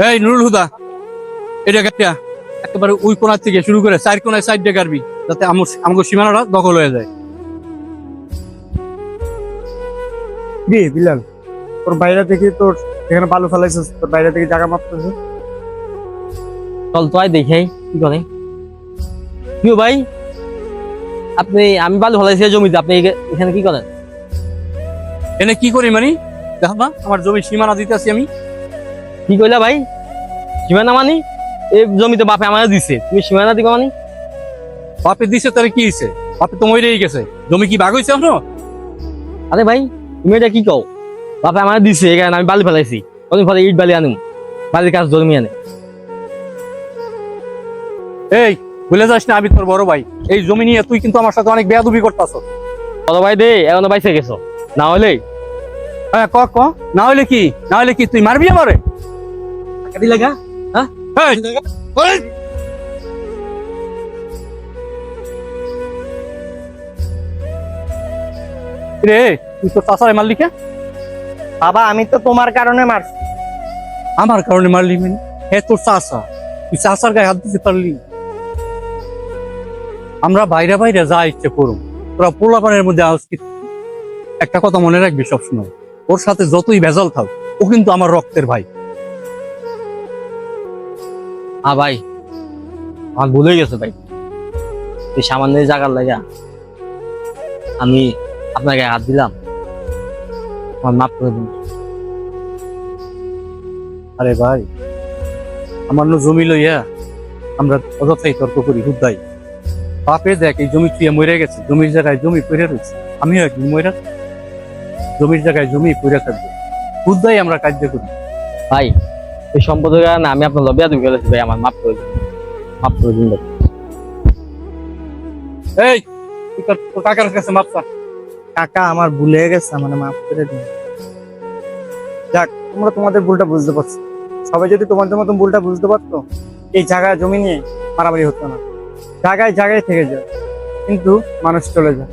এই নুরুল হুদা, এটা একটা একেবারে ওই কোণা থেকে শুরু করে 4 কোণায় সাইড দিয়ে কাটবি, যাতে আমাদের সীমানাটা দখল হয়ে যায়। রে বিলাল, তোর বাইরে থেকে তোর এখানে বালু ফেলাইছিস, তোর বাইরে থেকে জায়গা মাপতেছে। চল তো আয় দেখে কি করে। কিও ভাই, আমি বালু ফলাইছি জমিতে, আপনি এখানে কি করেন? এনে কি করি মানে দেখো না, আমার জমি সীমানা দিতেছি আমি। কি কইলা ভাই? সীমানা মানি? এই জমিতে বাপে আমার দিছে, তুমি সীমানা দিবা মানি? বাপে দিছে তাহলে কি হয়েছে? বাপে তো মরেই গেছে, জমি কি ভাগ হয়েছে এখনো? আরে ভাই, তুমি এটা কি কও? বাপে আমার দিছে, এখানে আমি বালু ফেলাইছি, কদিন পরে ইট বালি আনুম, বালির কাজ জমি আনে। এই ভুলে যাস না, আমি তোর বড় ভাই। এই জমি নিয়ে তুই কিন্তু আমার সাথে অনেক বেয়াদবি করতেছ। বড় ভাই দে, এখনো বাইসে গেছো, না হলে হ্যাঁ ক ক, না হলে কি? না হলে কি তুই মারবি আমারে? কাটি লাগা। হ্যাঁ এই, ওই! রে তুই তো চাচারে মারলি কে? বাবা, আমি তো তোমার কারণে মারছি। আমার কারণে মারলি মানে? হ্যাঁ তোর চাচা, তুই চাচার গায়ে হাত দিতে পারলি? আমরা বাইরে বাইরে যা ইচ্ছে করুম, তোরা পোলাপানের মধ্যে আওয়াজ কি? একটা কথা মনে রাখবি সবসময়, ওর সাথে যতই ভেজাল থাক, ও কিন্তু আমার রক্তের ভাই। হ্যাঁ ভাই, আমার ভুল হয়ে গেছে ভাই। এই সামান্য জায়গার লাগা আমি আপনার গায়ে হাত দিলাম, আমার মাফ করে দিন। আরে ভাই, আমার জমি লইয়া আমরা অযথাই তর্ক করি হুদ্দাই। বাপে দেখ এই জমি চুইয়া মরে গেছে, জমির জায়গায় জমি পড়ে রয়েছে, আমিও একদিন মরে জমির জায়গায় জমি পড়ে থাকবো, হুদ্দাই আমরা কার্য করি। ভাই, এই সম্পদের কারণে আমি আপনার লবিয়া তুমি গেলেছি ভাই, আমার মাফ করে দিন, মাফ করে দিন ভাই। এই তুই তোর কাকার কাছে মাপ চা। কাকা, আমার ভুল হয়ে গেছে, মানে মাফ করে দিন। যাক, তোমরা তোমাদের ভুলটা বুঝতে পারছো। সবাই যদি তোমাদের মতন ভুলটা বুঝতে পারতো, এই জায়গা জমি নিয়ে মারামারি হতো না। জায়গায় জায়গায় থেকে যায়, কিন্তু মানুষ চলে যায়।